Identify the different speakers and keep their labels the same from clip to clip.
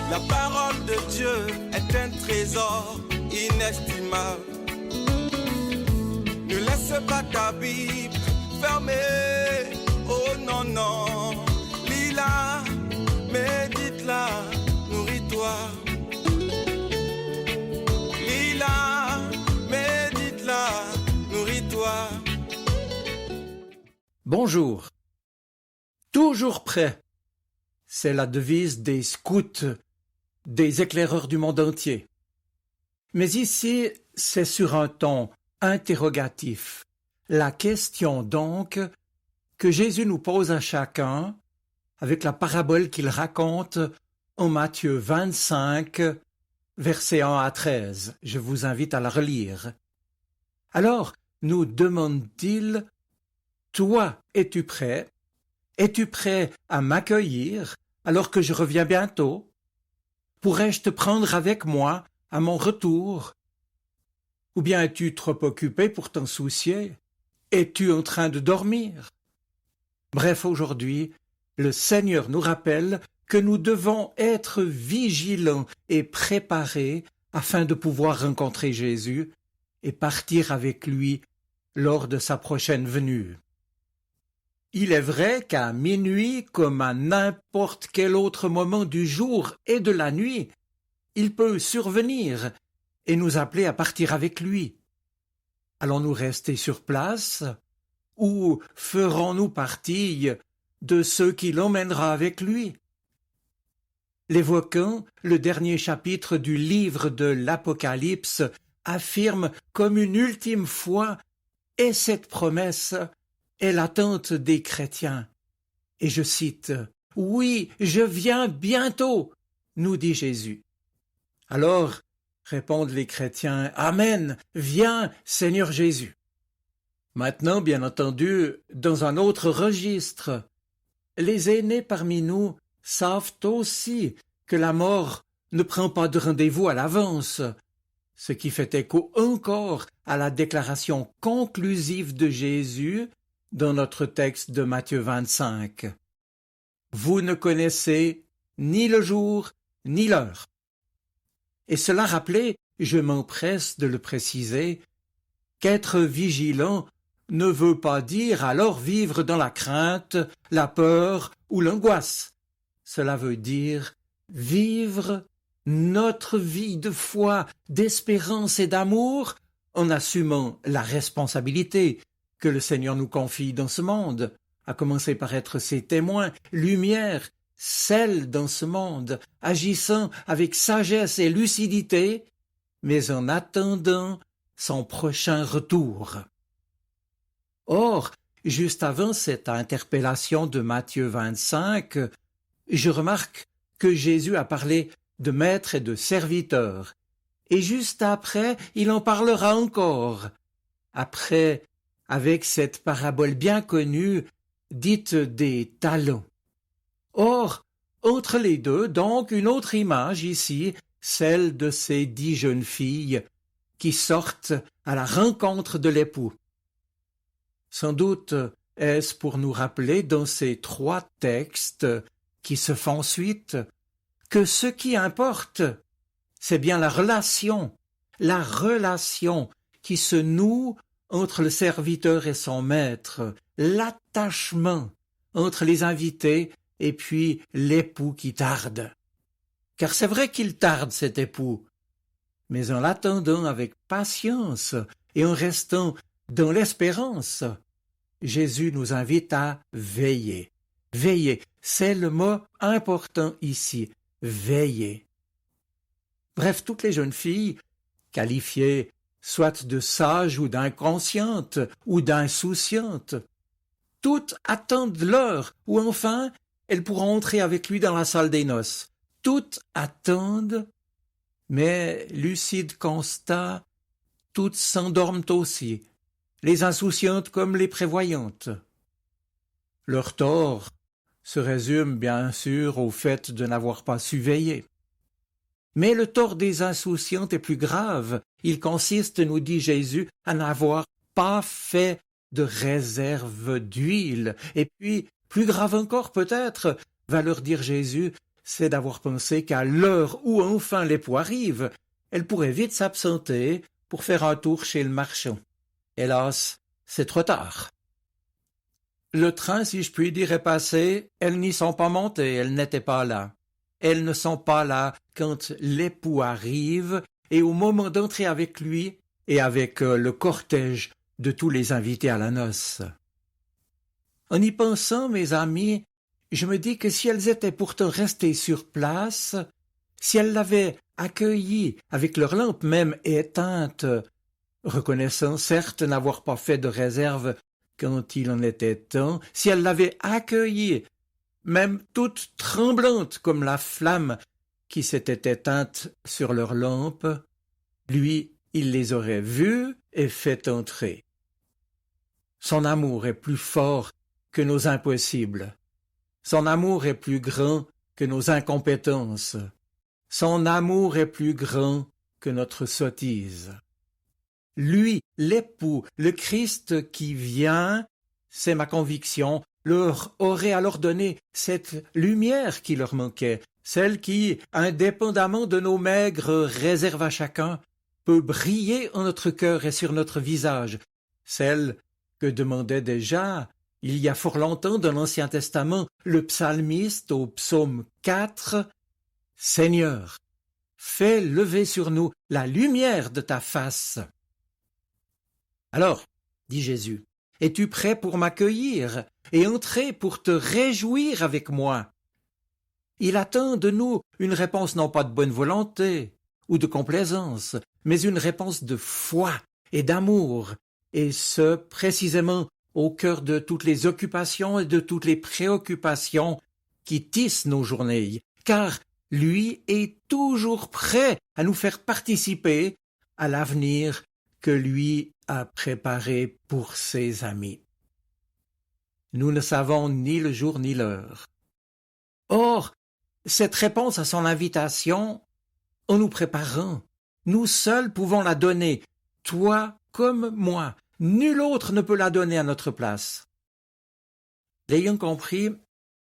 Speaker 1: La parole de Dieu est un trésor inestimable. Ne laisse pas ta Bible fermée. Oh non, non. Lis-la, médite-la, nourris-toi. Lis-la, médite-la, nourris-toi.
Speaker 2: Bonjour. Toujours prêt. C'est la devise des scouts, des éclaireurs du monde entier. Mais ici, c'est sur un ton interrogatif. La question donc que Jésus nous pose à chacun avec la parabole qu'il raconte en Matthieu 25, versets 1 à 13. Je vous invite à la relire. Alors, nous demande-t-il: toi, es-tu prêt? Es-tu prêt à m'accueillir alors que je reviens bientôt? Pourrais-je te prendre avec moi à mon retour? Ou bien es-tu trop occupé pour t'en soucier? Es-tu en train de dormir? Bref, aujourd'hui, le Seigneur nous rappelle que nous devons être vigilants et préparés afin de pouvoir rencontrer Jésus et partir avec lui lors de sa prochaine venue. Il est vrai qu'à minuit, comme à n'importe quel autre moment du jour et de la nuit, il peut survenir et nous appeler à partir avec lui. Allons-nous rester sur place ou ferons-nous partie de ceux qui l'emmènera avec lui? L'évoquant, le dernier chapitre du livre de l'Apocalypse affirme comme une ultime fois, et cette promesse est l'attente des chrétiens. Et je cite, « Oui, je viens bientôt », nous dit Jésus. Alors, répondent les chrétiens, « Amen, viens, Seigneur Jésus ». Maintenant, bien entendu, dans un autre registre, les aînés parmi nous savent aussi que la mort ne prend pas de rendez-vous à l'avance, ce qui fait écho encore à la déclaration conclusive de Jésus dans notre texte de Matthieu 25. Vous ne connaissez ni le jour ni l'heure. Et cela rappelé, je m'empresse de le préciser, qu'être vigilant ne veut pas dire alors vivre dans la crainte, la peur ou l'angoisse. Cela veut dire vivre notre vie de foi, d'espérance et d'amour en assumant la responsabilité que le Seigneur nous confie dans ce monde, à commencer par être ses témoins, lumière, sel dans ce monde, agissant avec sagesse et lucidité, mais en attendant son prochain retour. Or, juste avant cette interpellation de Matthieu 25, je remarque que Jésus a parlé de maître et de serviteur, et juste après, il en parlera encore. Après, avec cette parabole bien connue, dite des talents. Or, entre les deux, donc, une autre image ici, celle de ces 10 jeunes filles qui sortent à la rencontre de l'époux. Sans doute est-ce pour nous rappeler dans ces 3 textes qui se font suite que ce qui importe, c'est bien la relation qui se noue entre le serviteur et son maître, l'attachement entre les invités et puis l'époux qui tarde. Car c'est vrai qu'il tarde, cet époux, mais en l'attendant avec patience et en restant dans l'espérance, Jésus nous invite à veiller. Veiller, c'est le mot important ici, veiller. Bref, toutes les jeunes filles, qualifiées soit de sages ou d'inconscientes ou d'insouciantes, toutes attendent l'heure où enfin elles pourront entrer avec lui dans la salle des noces. Toutes attendent, mais lucide constat, toutes s'endorment aussi, les insouciantes comme les prévoyantes. Leur tort se résume bien sûr au fait de n'avoir pas su veiller. Mais le tort des insouciantes est plus grave. Il consiste, nous dit Jésus, à n'avoir pas fait de réserve d'huile. Et puis, plus grave encore peut-être, va leur dire Jésus, c'est d'avoir pensé qu'à l'heure où enfin l'époux arrive, elle pourrait vite s'absenter pour faire un tour chez le marchand. Hélas, c'est trop tard. Le train, si je puis dire, est passé, elles n'y sont pas montées, elles n'étaient pas là. Elles ne sont pas là quand l'époux arrive et au moment d'entrer avec lui et avec le cortège de tous les invités à la noce. En y pensant, mes amis, je me dis que si elles étaient pourtant restées sur place, si elles l'avaient accueilli avec leur lampe même éteinte, reconnaissant certes n'avoir pas fait de réserve quand il en était temps, si elles l'avaient accueilli, même toute tremblante comme la flamme qui s'était éteinte sur leur lampe, lui, il les aurait vues et fait entrer. Son amour est plus fort que nos impossibles. Son amour est plus grand que nos incompétences. Son amour est plus grand que notre sottise. Lui, l'époux, le Christ qui vient, c'est ma conviction, leur aurait alors donné cette lumière qui leur manquait, celle qui, indépendamment de nos maigres réserves à chacun, peut briller en notre cœur et sur notre visage, celle que demandait déjà, il y a fort longtemps dans l'Ancien Testament, le psalmiste au psaume 4, « Seigneur, fais lever sur nous la lumière de ta face. » Alors, dit Jésus, es-tu prêt pour m'accueillir et entrer pour te réjouir avec moi? Il attend de nous une réponse non pas de bonne volonté ou de complaisance, mais une réponse de foi et d'amour, et ce, précisément, au cœur de toutes les occupations et de toutes les préoccupations qui tissent nos journées, car lui est toujours prêt à nous faire participer à l'avenir que lui a préparé pour ses amis. Nous ne savons ni le jour ni l'heure. Or, cette réponse à son invitation, en nous préparant, nous seuls pouvons la donner, toi comme moi. Nul autre ne peut la donner à notre place. L'ayant compris,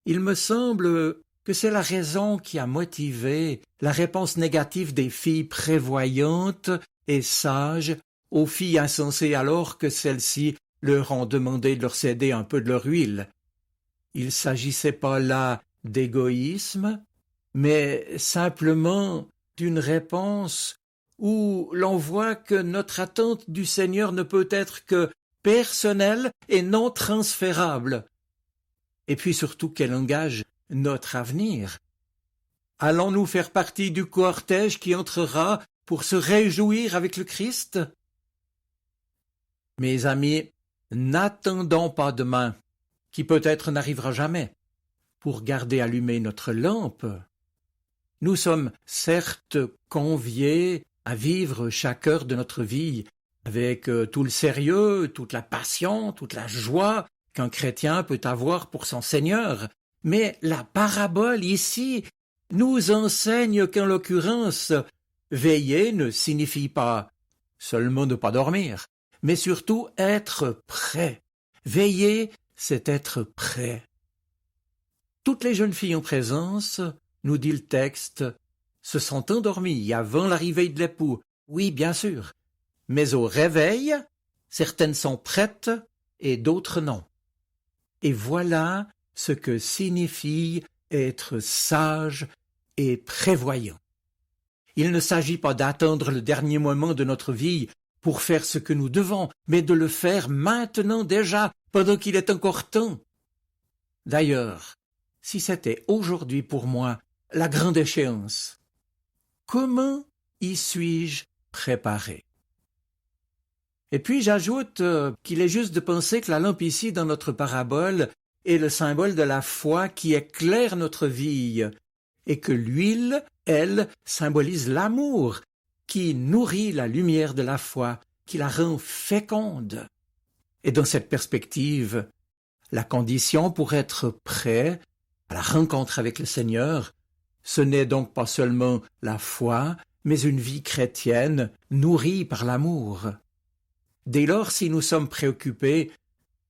Speaker 2: il me semble que c'est la raison qui a motivé la réponse négative des filles prévoyantes et sages aux filles insensées alors que celles-ci leur ont demandé de leur céder un peu de leur huile. Il ne s'agissait pas là d'égoïsme, mais simplement d'une réponse où l'on voit que notre attente du Seigneur ne peut être que personnelle et non transférable, et puis surtout qu'elle engage notre avenir. Allons-nous faire partie du cortège qui entrera pour se réjouir avec le Christ? Mes amis, n'attendons pas demain, qui peut-être n'arrivera jamais, pour garder allumée notre lampe. Nous sommes certes conviés à vivre chaque heure de notre vie avec tout le sérieux, toute la passion, toute la joie qu'un chrétien peut avoir pour son Seigneur. Mais la parabole ici nous enseigne qu'en l'occurrence, veiller ne signifie pas seulement ne pas dormir, mais surtout être prêt. Veiller, c'est être prêt. Toutes les jeunes filles en présence, nous dit le texte, se sont endormies avant l'arrivée de l'époux. Oui, bien sûr. Mais au réveil, certaines sont prêtes et d'autres non. Et voilà ce que signifie être sage et prévoyant. Il ne s'agit pas d'attendre le dernier moment de notre vie pour faire ce que nous devons, mais de le faire maintenant déjà, pendant qu'il est encore temps. D'ailleurs, si c'était aujourd'hui pour moi la grande échéance, comment y suis-je préparé? Et puis j'ajoute qu'il est juste de penser que la lampe ici dans notre parabole est le symbole de la foi qui éclaire notre vie, et que l'huile, elle, symbolise l'amour qui nourrit la lumière de la foi, qui la rend féconde. Et dans cette perspective, la condition pour être prêt à la rencontre avec le Seigneur, ce n'est donc pas seulement la foi, mais une vie chrétienne nourrie par l'amour. Dès lors, si nous sommes préoccupés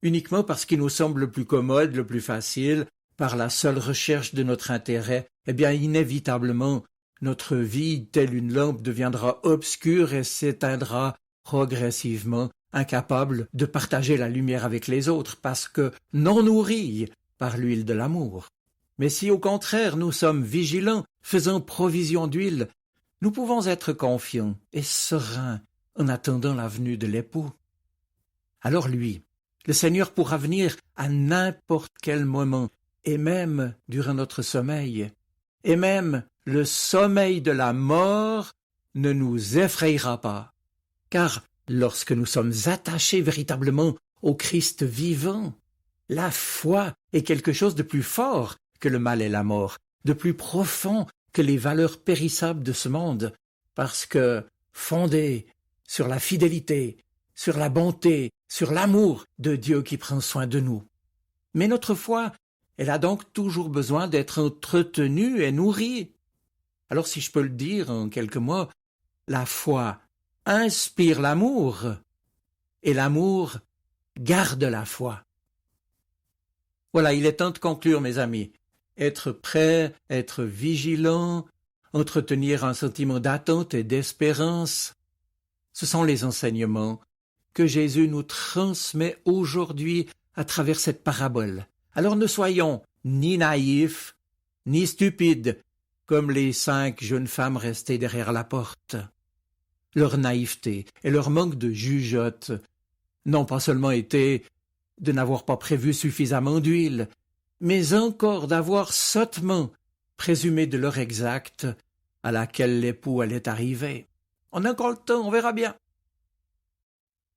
Speaker 2: uniquement parce qu'il nous semble le plus commode, le plus facile, par la seule recherche de notre intérêt, eh bien inévitablement, notre vie, telle une lampe, deviendra obscure et s'éteindra progressivement, incapable de partager la lumière avec les autres, parce que non nourris par l'huile de l'amour. Mais si au contraire nous sommes vigilants, faisant provision d'huile, nous pouvons être confiants et sereins en attendant la venue de l'époux. Alors lui, le Seigneur pourra venir à n'importe quel moment, et même durant notre sommeil, et même le sommeil de la mort ne nous effrayera pas, car lorsque nous sommes attachés véritablement au Christ vivant, la foi est quelque chose de plus fort que le mal et la mort, de plus profond que les valeurs périssables de ce monde, parce que fondée sur la fidélité, sur la bonté, sur l'amour de Dieu qui prend soin de nous. Mais notre foi, elle a donc toujours besoin d'être entretenue et nourrie. Alors si je peux le dire en quelques mots, la foi inspire l'amour et l'amour garde la foi. Voilà, il est temps de conclure, mes amis. Être prêt, être vigilant, entretenir un sentiment d'attente et d'espérance, ce sont les enseignements que Jésus nous transmet aujourd'hui à travers cette parabole. Alors ne soyons ni naïfs, ni stupides, comme les 5 jeunes femmes restées derrière la porte. Leur naïveté et leur manque de jugeote n'ont pas seulement été de n'avoir pas prévu suffisamment d'huile, mais encore d'avoir sottement présumé de l'heure exacte à laquelle l'époux allait arriver. On a encore le temps, on verra bien.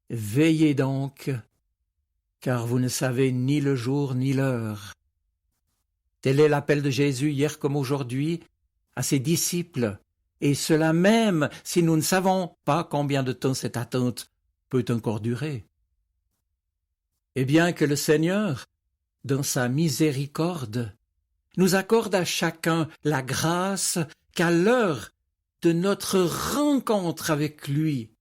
Speaker 2: Veillez donc, car vous ne savez ni le jour ni l'heure. Tel est l'appel de Jésus hier comme aujourd'hui à ses disciples, et cela même si nous ne savons pas combien de temps cette attente peut encore durer. Et bien que le Seigneur, dans sa miséricorde, nous accorde à chacun la grâce qu'à l'heure de notre rencontre avec lui,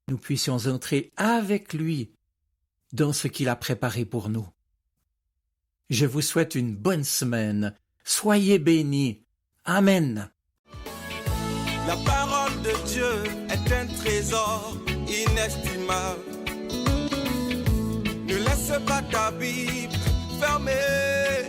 Speaker 2: nous puissions entrer avec lui dans ce qu'il a préparé pour nous. Je vous souhaite une bonne semaine. Soyez bénis. Amen.
Speaker 1: La parole de Dieu est un trésor inestimable. Ne laisse pas ta Bible fermée.